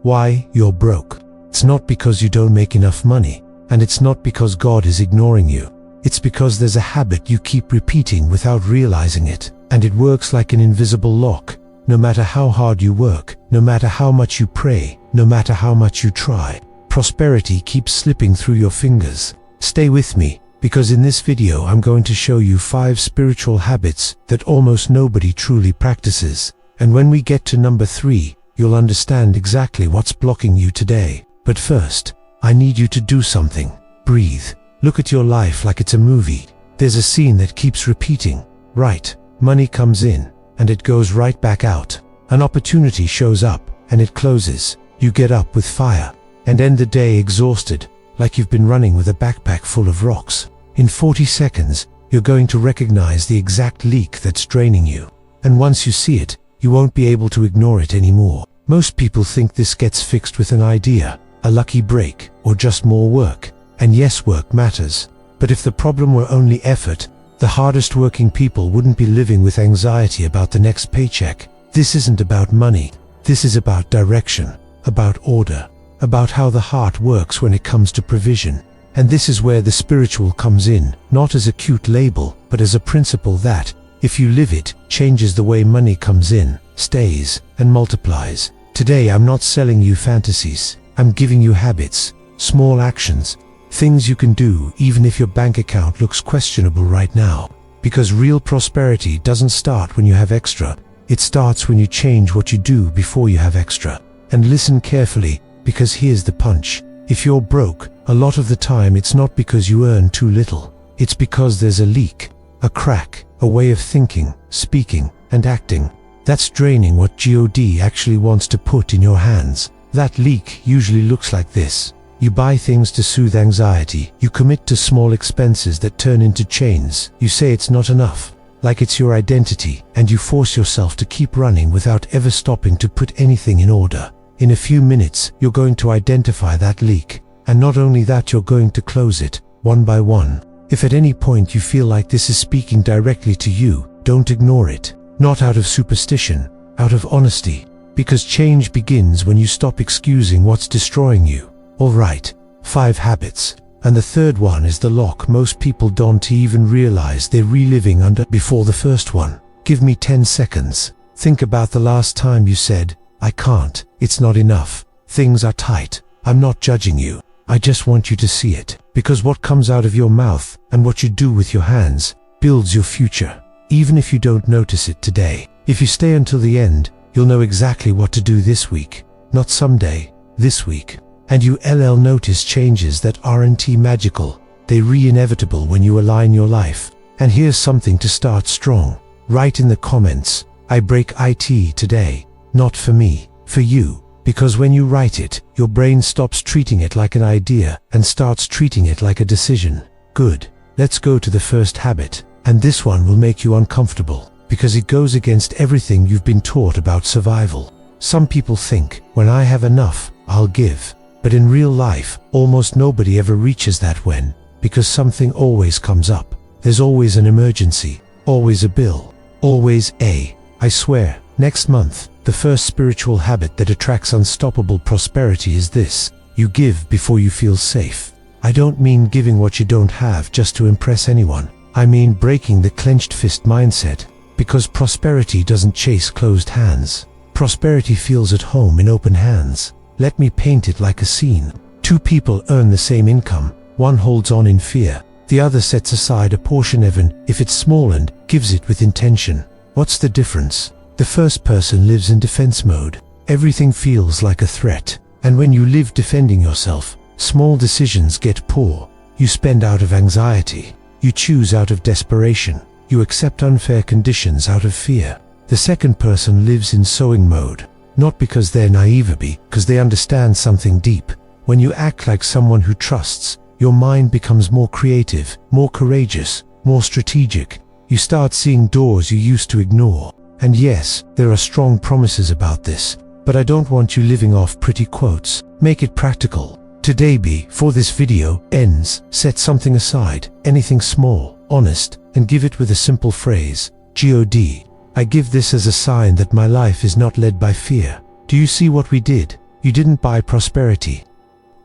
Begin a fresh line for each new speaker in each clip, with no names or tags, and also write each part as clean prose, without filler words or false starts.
Why you're broke. It's not because you don't make enough money, and it's not because God is ignoring you. It's because there's a habit you keep repeating without realizing it, and it works like an invisible lock. No matter how hard you work, no matter how much you pray, no matter how much you try, prosperity keeps slipping through your fingers. Stay with me, because in this video I'm going to show you 5 spiritual habits that almost nobody truly practices. And when we get to number 3, you'll understand exactly what's blocking you today. But first, I need you to do something. Breathe. Look at your life like it's a movie. There's a scene that keeps repeating. Right, money comes in, and it goes right back out. An opportunity shows up, and it closes. You get up with fire, and end the day exhausted, like you've been running with a backpack full of rocks. In 40 seconds, you're going to recognize the exact leak that's draining you. And once you see it, you won't be able to ignore it anymore. Most people think this gets fixed with an idea, a lucky break, or just more work. And yes, work matters. But if the problem were only effort, the hardest working people wouldn't be living with anxiety about the next paycheck. This isn't about money. This is about direction, about order, about how the heart works when it comes to provision. And this is where the spiritual comes in, not as a cute label, but as a principle that, if you live it, changes the way money comes in, stays, and multiplies. Today I'm not selling you fantasies. I'm giving you habits, small actions, things you can do even if your bank account looks questionable right now. Because real prosperity doesn't start when you have extra. It starts when you change what you do before you have extra. And listen carefully, because here's the punch. If you're broke, a lot of the time it's not because you earn too little. It's because there's a leak, a crack, a way of thinking, speaking, and acting that's draining what God actually wants to put in your hands. That leak usually looks like this. You buy things to soothe anxiety. You commit to small expenses that turn into chains. You say it's not enough, like it's your identity, and you force yourself to keep running without ever stopping to put anything in order. In a few minutes, you're going to identify that leak. And not only that, you're going to close it, one by one. If at any point you feel like this is speaking directly to you, don't ignore it. Not out of superstition, out of honesty. Because change begins when you stop excusing what's destroying you. Alright, 5 habits. And the third one is the lock most people don't even realize they're reliving under. Before the first one, give me 10 seconds. Think about the last time you said, I can't, it's not enough, things are tight. I'm not judging you. I just want you to see it. Because what comes out of your mouth and what you do with your hands builds your future. Even if you don't notice it today. If you stay until the end, you'll know exactly what to do this week. Not someday, this week. And you'll notice changes that aren't magical. They're inevitable when you align your life. And here's something to start strong. Write in the comments, I break it today. Not for me, for you. Because when you write it, your brain stops treating it like an idea and starts treating it like a decision. Good. Let's go to the first habit. And this one will make you uncomfortable, because it goes against everything you've been taught about survival. Some people think, when I have enough, I'll give. But in real life, almost nobody ever reaches that when, because something always comes up. There's always an emergency, always a bill, always I swear, next month, the first spiritual habit that attracts unstoppable prosperity is this: you give before you feel safe. I don't mean giving what you don't have just to impress anyone. I mean breaking the clenched fist mindset. Because prosperity doesn't chase closed hands. Prosperity feels at home in open hands. Let me paint it like a scene. 2 people earn the same income. One holds on in fear. The other sets aside a portion even if it's small and gives it with intention. What's the difference? The first person lives in defense mode. Everything feels like a threat. And when you live defending yourself, small decisions get poor. You spend out of anxiety. You choose out of desperation. You accept unfair conditions out of fear. The second person lives in sowing mode. Not because they're naive, because they understand something deep. When you act like someone who trusts, your mind becomes more creative, more courageous, more strategic. You start seeing doors you used to ignore. And yes, there are strong promises about this, but I don't want you living off pretty quotes. Make it practical. Today, before this video ends, set something aside, anything small, honest, and give it with a simple phrase, God. I give this as a sign that my life is not led by fear. Do you see what we did? You didn't buy prosperity.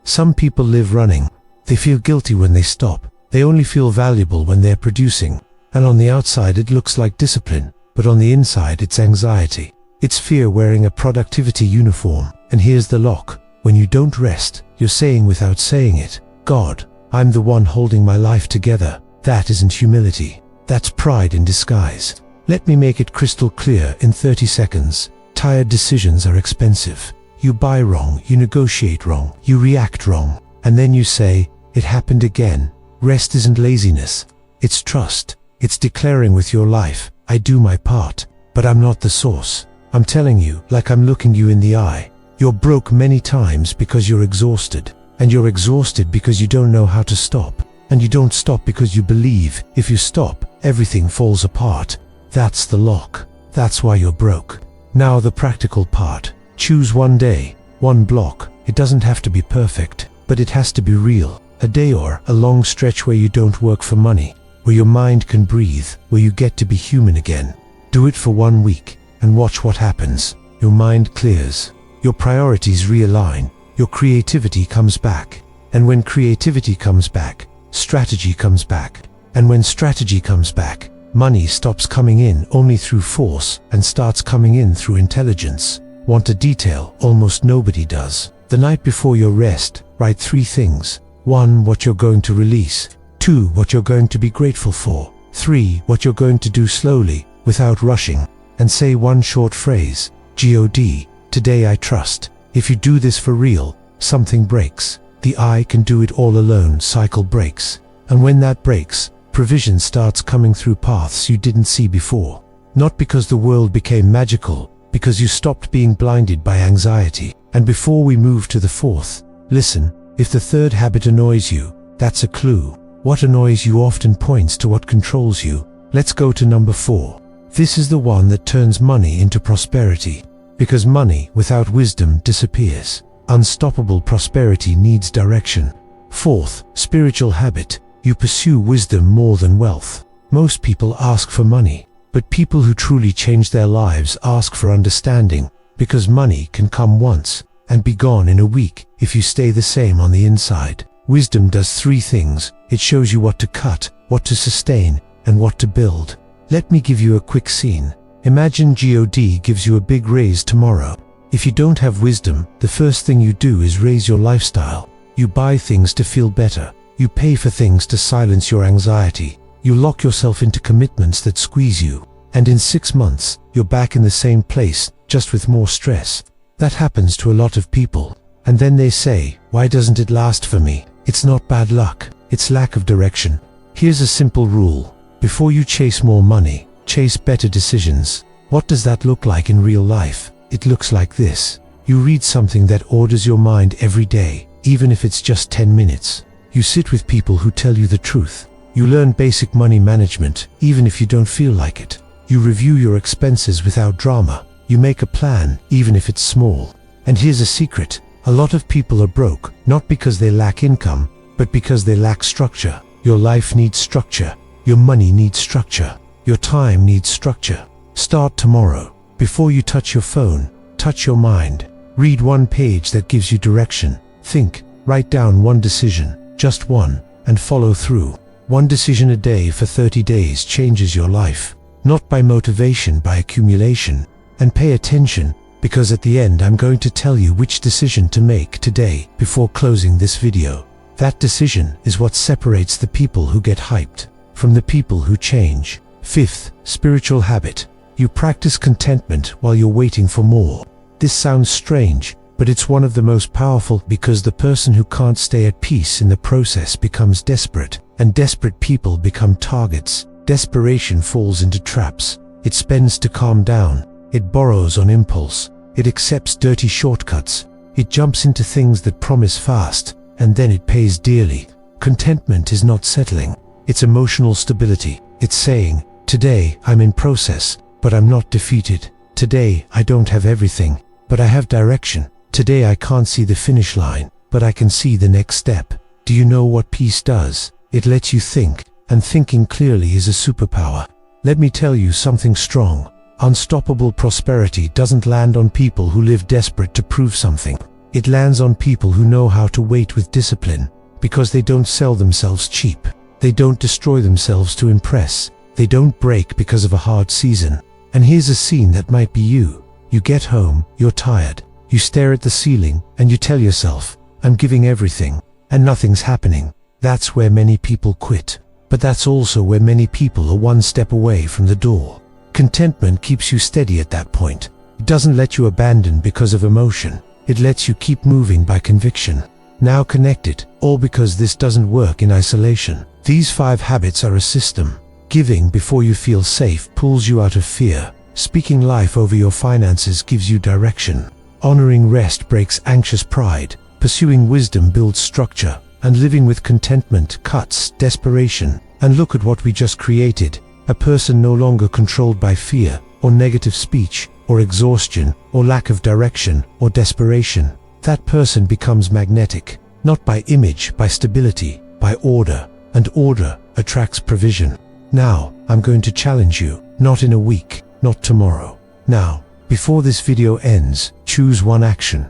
Some people live running. They feel guilty when they stop. They only feel valuable when they're producing. And on the outside it looks like discipline, but on the inside it's anxiety. It's fear wearing a productivity uniform. And here's the lock. When you don't rest, you're saying without saying it, God, I'm the one holding my life together. That isn't humility. That's pride in disguise. Let me make it crystal clear in 30 seconds. Tired decisions are expensive. You buy wrong, you negotiate wrong, you react wrong, and then you say, it happened again. Rest isn't laziness. It's trust. It's declaring with your life, I do my part, but I'm not the source. I'm telling you, like I'm looking you in the eye. You're broke many times because you're exhausted. And you're exhausted because you don't know how to stop. And you don't stop because you believe, if you stop, everything falls apart. That's the lock. That's why you're broke. Now the practical part. Choose one day, one block. It doesn't have to be perfect, but it has to be real. A day or a long stretch where you don't work for money, where your mind can breathe, where you get to be human again. Do it for 1 week and watch what happens. Your mind clears. Your priorities realign. Your creativity comes back. And when creativity comes back, strategy comes back. And when strategy comes back, money stops coming in only through force and starts coming in through intelligence. Want a detail? Almost nobody does. The night before your rest, write 3 things. 1. What you're going to release. 2. What you're going to be grateful for. 3. What you're going to do slowly, without rushing. And say one short phrase. God, today I trust. If you do this for real, something breaks. The I can do it all alone cycle breaks. And when that breaks, provision starts coming through paths you didn't see before. Not because the world became magical, because you stopped being blinded by anxiety. And before we move to the 4th, listen, if the 3rd habit annoys you, that's a clue. What annoys you often points to what controls you. Let's go to number 4. This is the one that turns money into prosperity. Because money without wisdom disappears. Unstoppable prosperity needs direction. 4th, spiritual habit. You pursue wisdom more than wealth. Most people ask for money, but people who truly change their lives ask for understanding, because money can come once and be gone in a week if you stay the same on the inside. Wisdom does 3 things. It shows you what to cut, what to sustain, and what to build. Let me give you a quick scene. Imagine God gives you a big raise tomorrow. If you don't have wisdom, the first thing you do is raise your lifestyle. You buy things to feel better. You pay for things to silence your anxiety. You lock yourself into commitments that squeeze you. And in 6 months, you're back in the same place, just with more stress. That happens to a lot of people. And then they say, why doesn't it last for me? It's not bad luck. It's lack of direction. Here's a simple rule. Before you chase more money, chase better decisions. What does that look like in real life? It looks like this. You read something that orders your mind every day, even if it's just 10 minutes. You sit with people who tell you the truth. You learn basic money management, even if you don't feel like it. You review your expenses without drama. You make a plan, even if it's small. And here's a secret. A lot of people are broke, not because they lack income, but because they lack structure. Your life needs structure. Your money needs structure. Your time needs structure. Start tomorrow. Before you touch your phone, touch your mind. Read one page that gives you direction. Think, write down one decision, just one, and follow through. One decision a day for 30 days changes your life. Not by motivation, by accumulation. And pay attention, because at the end I'm going to tell you which decision to make today before closing this video. That decision is what separates the people who get hyped from the people who change. 5th, spiritual habit. You practice contentment while you're waiting for more. This sounds strange, but it's one of the most powerful, because the person who can't stay at peace in the process becomes desperate, and desperate people become targets. Desperation falls into traps. It spends to calm down. It borrows on impulse. It accepts dirty shortcuts. It jumps into things that promise fast, and then it pays dearly. Contentment is not settling. It's emotional stability. It's saying, today I'm in process, but I'm not defeated. Today I don't have everything, but I have direction. Today I can't see the finish line, but I can see the next step. Do you know what peace does? It lets you think, and thinking clearly is a superpower. Let me tell you something strong. Unstoppable prosperity doesn't land on people who live desperate to prove something. It lands on people who know how to wait with discipline, because they don't sell themselves cheap. They don't destroy themselves to impress. They don't break because of a hard season. And here's a scene that might be you. You get home, you're tired. You stare at the ceiling, and you tell yourself, I'm giving everything, and nothing's happening. That's where many people quit. But that's also where many people are one step away from the door. Contentment keeps you steady at that point. It doesn't let you abandon because of emotion. It lets you keep moving by conviction. Now connect it, all because this doesn't work in isolation. These 5 habits are a system. Giving before you feel safe pulls you out of fear. Speaking life over your finances gives you direction. Honoring rest breaks anxious pride. Pursuing wisdom builds structure. And living with contentment cuts desperation. And look at what we just created. A person no longer controlled by fear, or negative speech, or exhaustion, or lack of direction, or desperation. That person becomes magnetic, not by image, by stability, by order. And order attracts provision. Now, I'm going to challenge you, not in a week, not tomorrow. Now, before this video ends, choose one action,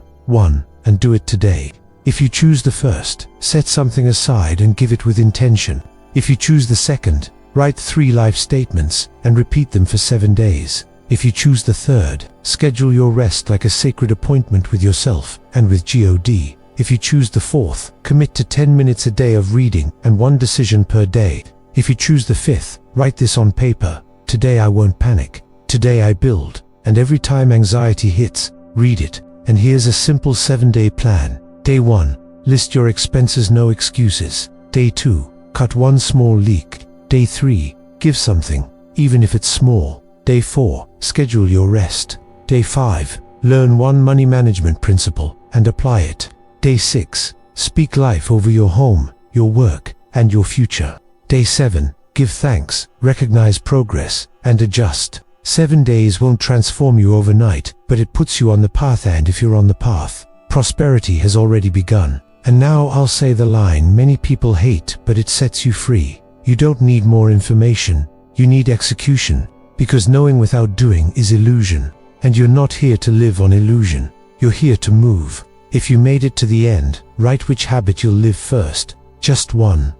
and do it today. If you choose the first, set something aside and give it with intention. If you choose the second, write 3 life statements and repeat them for 7 days. If you choose the third, schedule your rest like a sacred appointment with yourself and with God. If you choose the fourth, commit to 10 minutes a day of reading and 1 decision per day. If you choose the fifth, write this on paper. Today I won't panic. Today I build. And every time anxiety hits, read it. And here's a simple 7-day plan. Day 1, list your expenses, no excuses. Day 2, cut 1 small leak. Day 3, give something, even if it's small. Day 4, schedule your rest. Day 5, learn 1 money management principle and apply it. Day 6, speak life over your home, your work, and your future. Day 7, give thanks, recognize progress, and adjust. 7 days won't transform you overnight, but it puts you on the path, and if you're on the path, prosperity has already begun. And now I'll say the line many people hate, but it sets you free. You don't need more information, you need execution. Because knowing without doing is illusion. And you're not here to live on illusion. You're here to move. If you made it to the end, write which habit you'll live first. Just 1,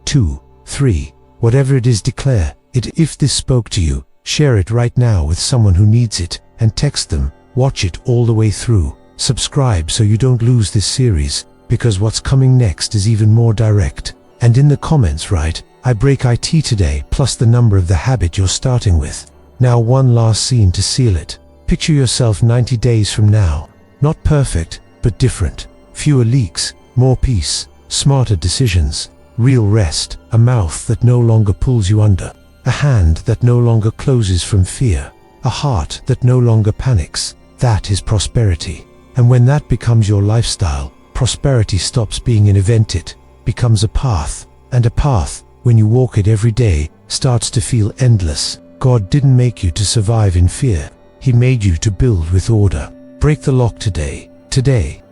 2, 3. Whatever it is, declare it. If this spoke to you, share it right now with someone who needs it, and text them. Watch it all the way through. Subscribe so you don't lose this series, because what's coming next is even more direct. And in the comments write, I break IT today, plus the number of the habit you're starting with. Now one last scene to seal it. Picture yourself 90 days from now. Not perfect, but different. Fewer leaks, more peace, smarter decisions, real rest, a mouth that no longer pulls you under, a hand that no longer closes from fear, a heart that no longer panics. That is prosperity. And when that becomes your lifestyle, prosperity stops being an event, it becomes a path. And a path, when you walk it every day, starts to feel endless. God didn't make you to survive in fear. He made you to build with order. Break the lock today. Today.